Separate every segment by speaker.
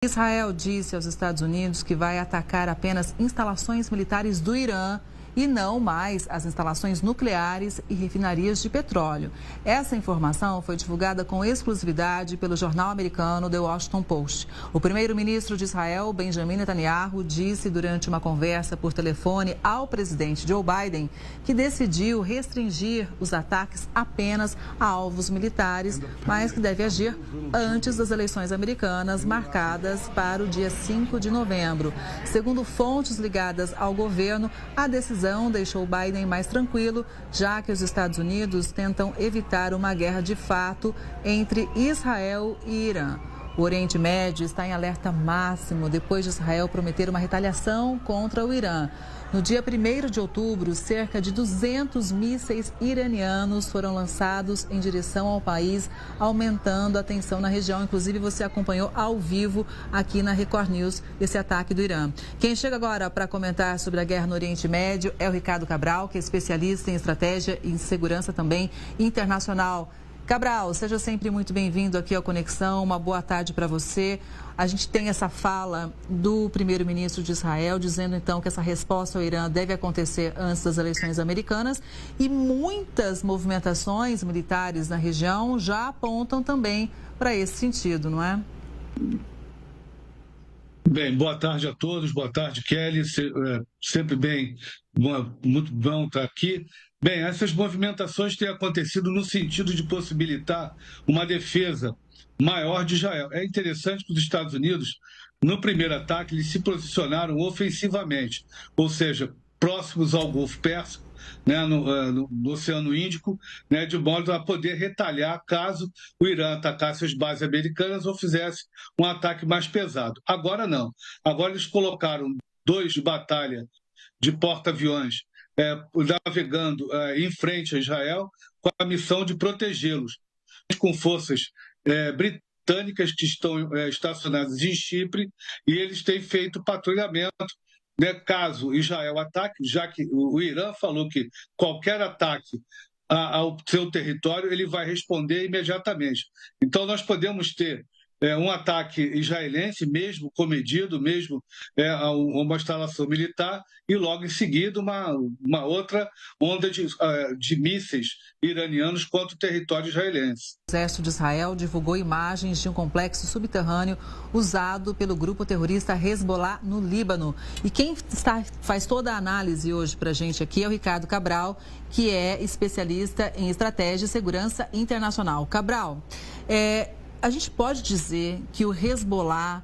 Speaker 1: Israel disse aos Estados Unidos que vai atacar apenas instalações militares do Irã e não mais as instalações nucleares e refinarias de petróleo. Essa informação foi divulgada com exclusividade pelo jornal americano The Washington Post. O primeiro-ministro de Israel, Benjamin Netanyahu, disse durante uma conversa por telefone ao presidente Joe Biden que decidiu restringir os ataques apenas a alvos militares, mas que deve agir antes das eleições americanas marcadas para o dia 5 de novembro. Segundo fontes ligadas ao governo, a decisão deixou Biden mais tranquilo, já que os Estados Unidos tentam evitar uma guerra de fato entre Israel e Irã. O Oriente Médio está em alerta máximo depois de Israel prometer uma retaliação contra o Irã. No dia 1º de outubro, cerca de 200 mísseis iranianos foram lançados em direção ao país, aumentando a tensão na região. Inclusive, você acompanhou ao vivo aqui na Record News esse ataque do Irã. Quem chega agora para comentar sobre a guerra no Oriente Médio é o Ricardo Cabral, que é especialista em estratégia e em segurança também internacional. Cabral, seja sempre muito bem-vindo aqui ao Conexão. Uma boa tarde para você. A gente tem essa fala do primeiro-ministro de Israel, dizendo então que essa resposta ao Irã deve acontecer antes das eleições americanas, e muitas movimentações militares na região já apontam também para esse sentido, não é?
Speaker 2: Bem, boa tarde a todos, boa tarde, Kelly, sempre bem, muito bom estar aqui. Bem, essas movimentações têm acontecido no sentido de possibilitar uma defesa maior de Israel. É interessante que os Estados Unidos, no primeiro ataque, eles se posicionaram ofensivamente, ou seja, próximos ao Golfo Pérsico, né, no Oceano Índico, né, de modo a poder retalhar caso o Irã atacasse as bases americanas ou fizesse um ataque mais pesado. Agora não. Agora eles colocaram 2 de batalha de porta-aviões navegando em frente a Israel com a missão de protegê-los, com forças britânicas que estão estacionadas em Chipre, e eles têm feito patrulhamento, né, caso Israel ataque, já que o Irã falou que qualquer ataque ao seu território ele vai responder imediatamente. Então nós podemos ter um ataque israelense, mesmo comedido, mesmo uma instalação militar, e logo em seguida uma outra onda de mísseis iranianos contra o território israelense.
Speaker 1: O Exército de Israel divulgou imagens de um complexo subterrâneo usado pelo grupo terrorista Hezbollah no Líbano. E quem faz toda a análise hoje para a gente aqui é o Ricardo Cabral, que é especialista em estratégia e segurança internacional. Cabral, a gente pode dizer que o Hezbollah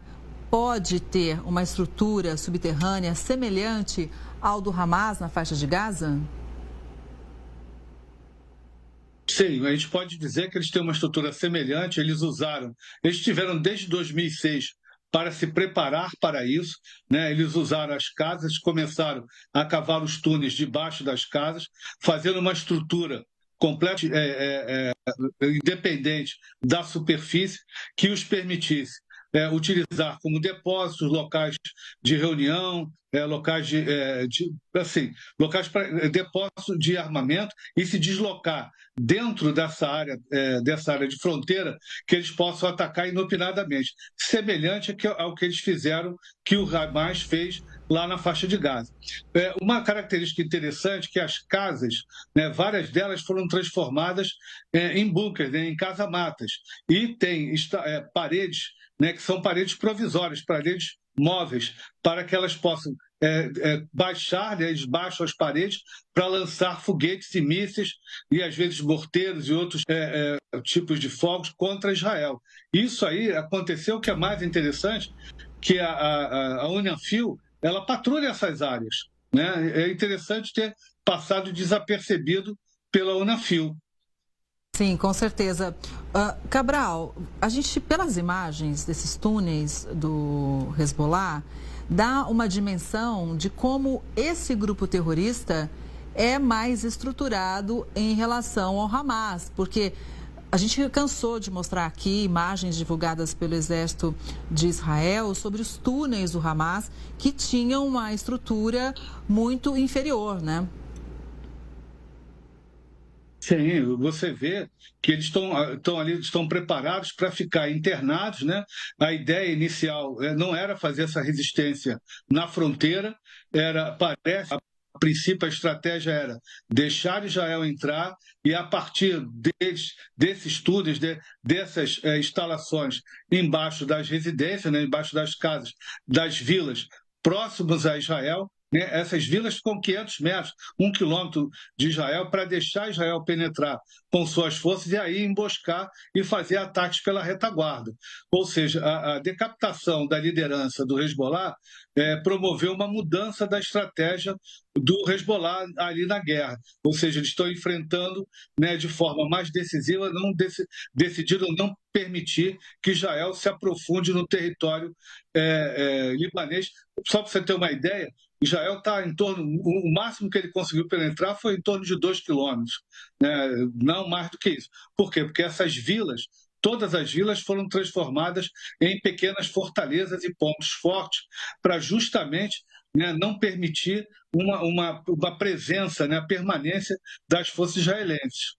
Speaker 1: pode ter uma estrutura subterrânea semelhante ao do Hamas na faixa de Gaza?
Speaker 2: Sim, a gente pode dizer que eles têm uma estrutura semelhante. Eles tiveram desde 2006 para se preparar para isso, né? Eles usaram as casas, começaram a cavar os túneis debaixo das casas, fazendo uma estrutura completa, independente da superfície, que os permitisse utilizar como depósitos, locais de reunião, locais para depósito de armamento, e se deslocar dentro dessa área de fronteira, que eles possam atacar inopinadamente, semelhante ao que eles fizeram, que o Hamas fez lá na faixa de Gaza. Uma característica interessante é que as casas, né, várias delas foram transformadas em bunkers, né, em casamatas, e tem paredes, né, que são paredes provisórias, paredes móveis, para que elas possam baixar, né, eles baixam as paredes para lançar foguetes e mísseis, e às vezes morteiros e outros tipos de fogos contra Israel. Isso aí aconteceu. O que é mais interessante, que a UNAFIL, ela patrulha essas áreas, né? É interessante ter passado desapercebido pela UNAFIL.
Speaker 1: Sim, com certeza. Cabral, a gente, pelas imagens desses túneis do Hezbollah, dá uma dimensão de como esse grupo terrorista é mais estruturado em relação ao Hamas, porque a gente cansou de mostrar aqui imagens divulgadas pelo Exército de Israel sobre os túneis do Hamas, que tinham uma estrutura muito inferior, né?
Speaker 2: Sim, você vê que eles estão ali, estão preparados para ficar internados, né? A ideia inicial não era fazer essa resistência na fronteira, parece, a princípio a estratégia era deixar Israel entrar e a partir desses túneis, dessas instalações embaixo das residências, né? Embaixo das casas, das vilas próximas a Israel, né? Essas vilas ficam 500 metros, 1 quilômetro de Israel, para deixar Israel penetrar com suas forças e aí emboscar e fazer ataques pela retaguarda. Ou seja, a decapitação da liderança do Hezbollah promoveu uma mudança da estratégia do Hezbollah ali na guerra. Ou seja, eles estão enfrentando, né, de forma mais decisiva, decidiram não permitir que Israel se aprofunde no território libanês. Só para você ter uma ideia, Israel está em torno, o máximo que ele conseguiu penetrar foi em torno de 2 quilômetros, né? Não mais do que isso. Por quê? Porque essas vilas, todas as vilas foram transformadas em pequenas fortalezas e pontos fortes para justamente, né, não permitir uma presença, né, a permanência das forças israelenses.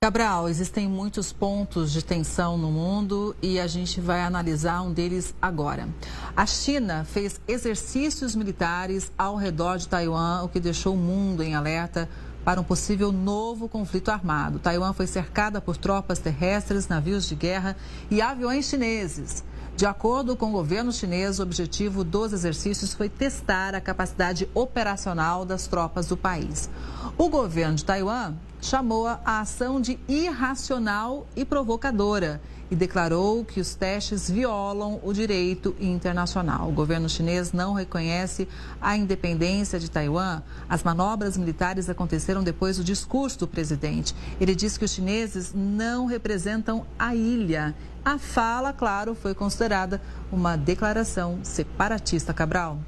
Speaker 1: Cabral, existem muitos pontos de tensão no mundo e a gente vai analisar um deles agora. A China fez exercícios militares ao redor de Taiwan, o que deixou o mundo em alerta para um possível novo conflito armado. Taiwan foi cercada por tropas terrestres, navios de guerra e aviões chineses. De acordo com o governo chinês, o objetivo dos exercícios foi testar a capacidade operacional das tropas do país. O governo de Taiwan chamou a ação de irracional e provocadora e declarou que os testes violam o direito internacional. O governo chinês não reconhece a independência de Taiwan. As manobras militares aconteceram depois do discurso do presidente. Ele disse que os chineses não representam a ilha. A fala, claro, foi considerada uma declaração separatista. Cabral.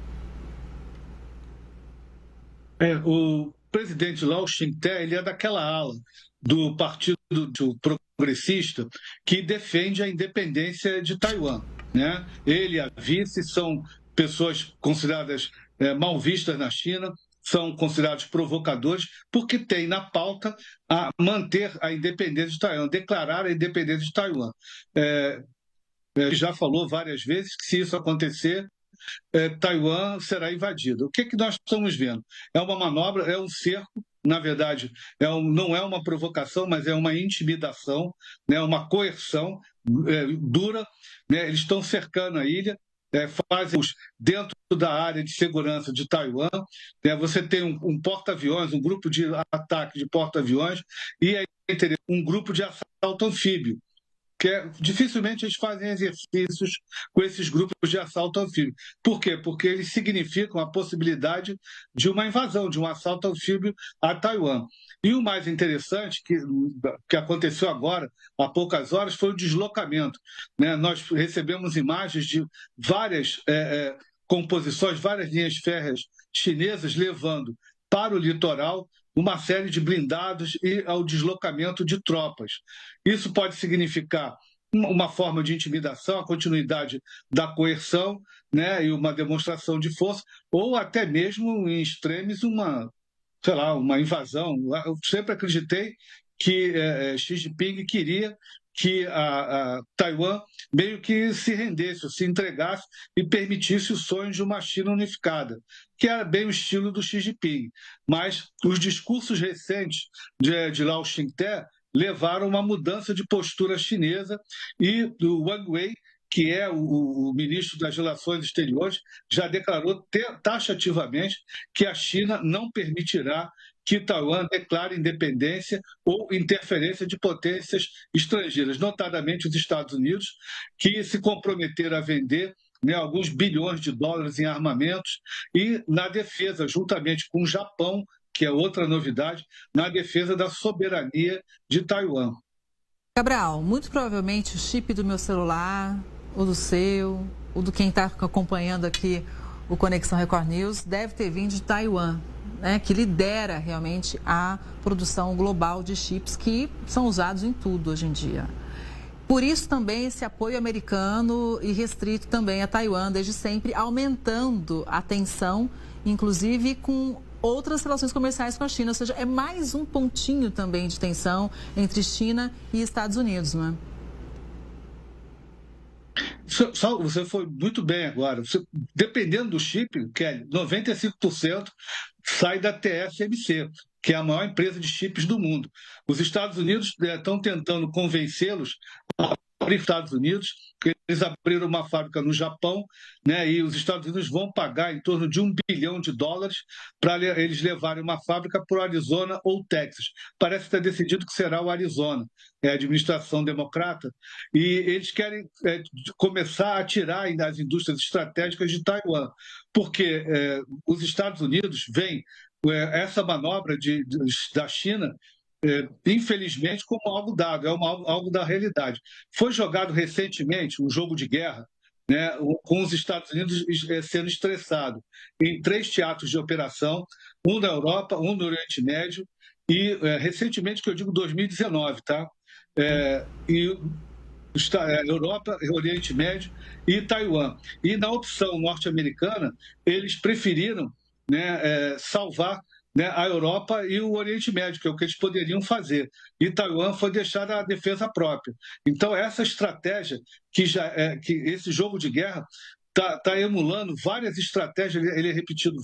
Speaker 2: O presidente Lau Ching-te, ele é daquela ala do Partido Progressista que defende a independência de Taiwan, né? Ele e a vice são pessoas consideradas mal vistas na China, são considerados provocadores, porque tem na pauta a manter a independência de Taiwan, declarar a independência de Taiwan. Já falou várias vezes que se isso acontecer, Taiwan será invadida. O que nós estamos vendo? É uma manobra, é um cerco, na verdade, não é uma provocação, mas é uma intimidação, né, uma coerção dura, né? Eles estão cercando a ilha, fazem dentro da área de segurança de Taiwan, né? Você tem um porta-aviões, um grupo de ataque de porta-aviões e aí um grupo de assalto anfíbio. Dificilmente eles fazem exercícios com esses grupos de assalto anfíbio. Por quê? Porque eles significam a possibilidade de uma invasão, de um assalto anfíbio a Taiwan. E o mais interessante que aconteceu agora, há poucas horas, foi o deslocamento, né? Nós recebemos imagens de várias composições, várias linhas férreas chinesas levando para o litoral uma série de blindados e ao deslocamento de tropas. Isso pode significar uma forma de intimidação, a continuidade da coerção, né, e uma demonstração de força, ou até mesmo, em extremis, uma invasão. Eu sempre acreditei que Xi Jinping queria que a Taiwan meio que se rendesse, se entregasse e permitisse o sonho de uma China unificada, que era bem o estilo do Xi Jinping. Mas os discursos recentes de Lau Ching-te levaram a uma mudança de postura chinesa e o Wang Wei, que é o ministro das Relações Exteriores, já declarou taxativamente que a China não permitirá que Taiwan declare independência ou interferência de potências estrangeiras, notadamente os Estados Unidos, que se comprometeram a vender, né, alguns bilhões de dólares em armamentos e na defesa, juntamente com o Japão, que é outra novidade, na defesa da soberania de Taiwan.
Speaker 1: Cabral, muito provavelmente o chip do meu celular, o do seu, o do quem está acompanhando aqui o Conexão Record News, deve ter vindo de Taiwan, né, que lidera realmente a produção global de chips que são usados em tudo hoje em dia. Por isso também esse apoio americano e restrito também a Taiwan, desde sempre, aumentando a tensão, inclusive com outras relações comerciais com a China. Ou seja, é mais um pontinho também de tensão entre China e Estados Unidos, não é?
Speaker 2: Você foi muito bem agora. Dependendo do chip, Kelly, 95% sai da TSMC, que é a maior empresa de chips do mundo. Os Estados Unidos estão tentando convencê-los a abrir Estados Unidos. Eles abriram uma fábrica no Japão, né, e os Estados Unidos vão pagar em torno de $1 bilhão para eles levarem uma fábrica para o Arizona ou Texas. Parece estar decidido que será o Arizona, é a administração democrata, e eles querem começar a tirar as indústrias estratégicas de Taiwan, porque os Estados Unidos veem essa manobra da China, infelizmente, como algo dado, algo da realidade. Foi jogado recentemente um jogo de guerra, né, com os Estados Unidos sendo estressado em 3 teatros de operação, um na Europa, um no Oriente Médio, e recentemente, que eu digo 2019, tá? Europa, Oriente Médio e Taiwan. E na opção norte-americana, eles preferiram, né, salvar, né, a Europa e o Oriente Médio, que é o que eles poderiam fazer. E Taiwan foi deixada à defesa própria. Então, essa estratégia, que esse jogo de guerra está emulando várias estratégias, ele é repetido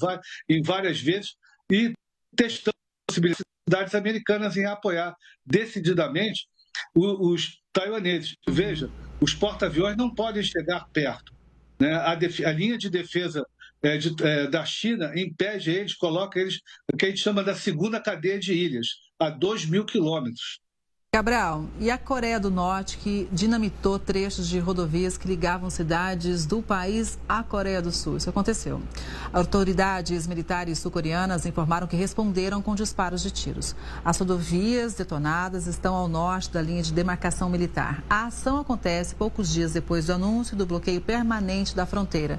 Speaker 2: em várias vezes, e testando possibilidades americanas em apoiar decididamente os taiwaneses. Veja, os porta-aviões não podem chegar perto, né? A linha de defesa da China impede eles, coloca eles o que a gente chama da segunda cadeia de ilhas, a 2.000 quilômetros.
Speaker 1: Cabral, e a Coreia do Norte, que dinamitou trechos de rodovias que ligavam cidades do país à Coreia do Sul? Isso aconteceu. Autoridades militares sul-coreanas informaram que responderam com disparos de tiros. As rodovias detonadas estão ao norte da linha de demarcação militar. A ação acontece poucos dias depois do anúncio do bloqueio permanente da fronteira.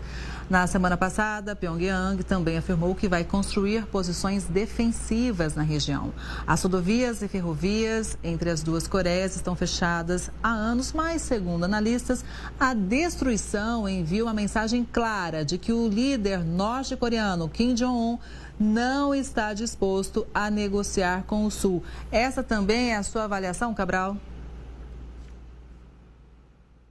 Speaker 1: Na semana passada, Pyongyang também afirmou que vai construir posições defensivas na região. As rodovias e ferrovias entre as duas Coreias estão fechadas há anos, mas, segundo analistas, a destruição envia uma mensagem clara de que o líder norte-coreano Kim Jong-un não está disposto a negociar com o Sul. Essa também é a sua avaliação, Cabral?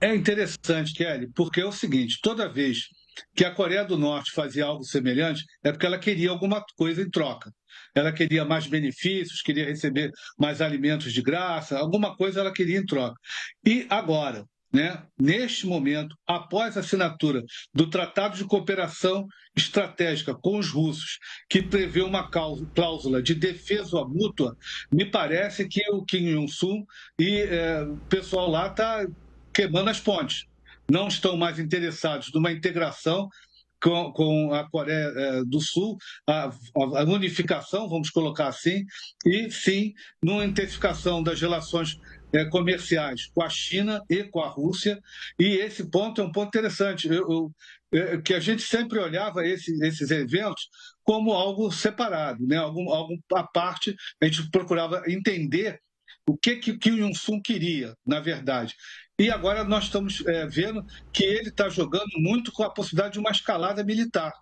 Speaker 2: É interessante, Kelly, porque é o seguinte, toda vez que a Coreia do Norte fazia algo semelhante, é porque ela queria alguma coisa em troca. Ela queria mais benefícios, queria receber mais alimentos de graça, alguma coisa ela queria em troca. E agora, né, neste momento, após a assinatura do Tratado de Cooperação Estratégica com os russos, que prevê uma cláusula de defesa mútua, me parece que o Kim Jong-un e o pessoal lá está queimando as pontes. Não estão mais interessados numa integração com a Coreia do Sul, a unificação, vamos colocar assim, e sim, numa intensificação das relações comerciais com a China e com a Rússia. E esse ponto é um ponto interessante, que a gente sempre olhava esses eventos como algo separado, né? algo à parte, a gente procurava entender o que Kim Jong-un queria, na verdade. E agora nós estamos vendo que ele está jogando muito com a possibilidade de uma escalada militar.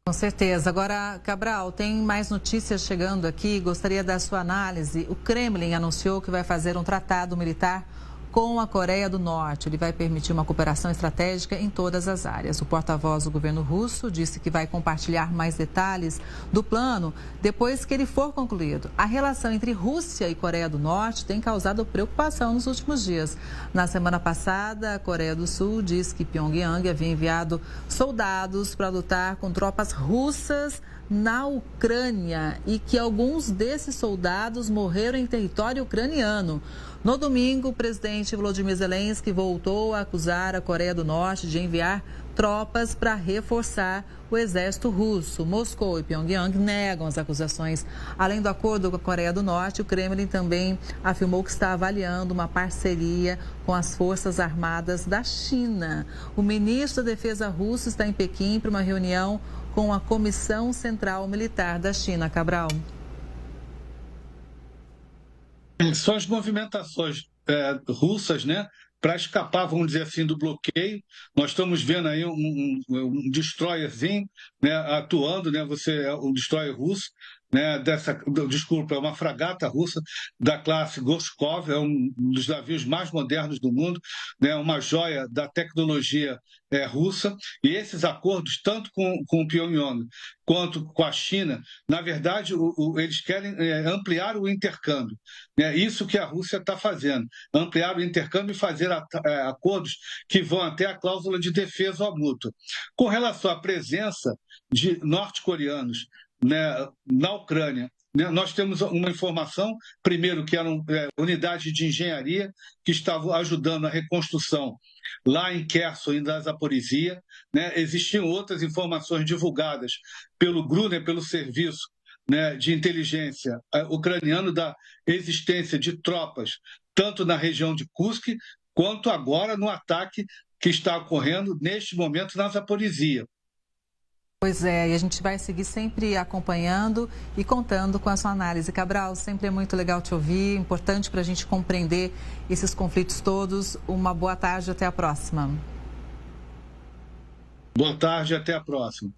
Speaker 1: Com certeza. Agora, Cabral, tem mais notícias chegando aqui. Gostaria da sua análise. O Kremlin anunciou que vai fazer um tratado militar com a Coreia do Norte. Ele vai permitir uma cooperação estratégica em todas as áreas. O porta-voz do governo russo disse que vai compartilhar mais detalhes do plano depois que ele for concluído. A relação entre Rússia e Coreia do Norte tem causado preocupação nos últimos dias. Na semana passada, a Coreia do Sul disse que Pyongyang havia enviado soldados para lutar com tropas russas na Ucrânia e que alguns desses soldados morreram em território ucraniano. No domingo, o presidente Volodymyr Zelensky voltou a acusar a Coreia do Norte de enviar tropas para reforçar o exército russo. Moscou e Pyongyang negam as acusações. Além do acordo com a Coreia do Norte, o Kremlin também afirmou que está avaliando uma parceria com as Forças Armadas da China. O ministro da Defesa russo está em Pequim para uma reunião com a Comissão Central Militar da China. Cabral.
Speaker 2: São as movimentações russas, né, para escapar, vamos dizer assim, do bloqueio. Nós estamos vendo aí um destroyerzinho, né, atuando, né, um destroyer russo, né, desculpa, é uma fragata russa da classe Gorshkov, é um dos navios mais modernos do mundo, né, uma joia da tecnologia russa. E esses acordos, tanto com o Pyongyang quanto com a China, na verdade, eles querem ampliar o intercâmbio. Né? Isso que a Rússia está fazendo, ampliar o intercâmbio e fazer acordos que vão até a cláusula de defesa mútua. Com relação à presença de norte-coreanos, né, na Ucrânia, né, nós temos uma informação, primeiro, que eram unidades de engenharia que estavam ajudando a reconstrução lá em Kherson e na Zaporizhia. Né? Existiam outras informações divulgadas pelo GRU, né, pelo serviço, né, de inteligência ucraniano, da existência de tropas, tanto na região de Kursk, quanto agora no ataque que está ocorrendo neste momento na Zaporizhia.
Speaker 1: Pois é, e a gente vai seguir sempre acompanhando e contando com a sua análise. Cabral, sempre é muito legal te ouvir, importante para a gente compreender esses conflitos todos. Uma boa tarde, até a próxima.
Speaker 2: Boa tarde, até a próxima.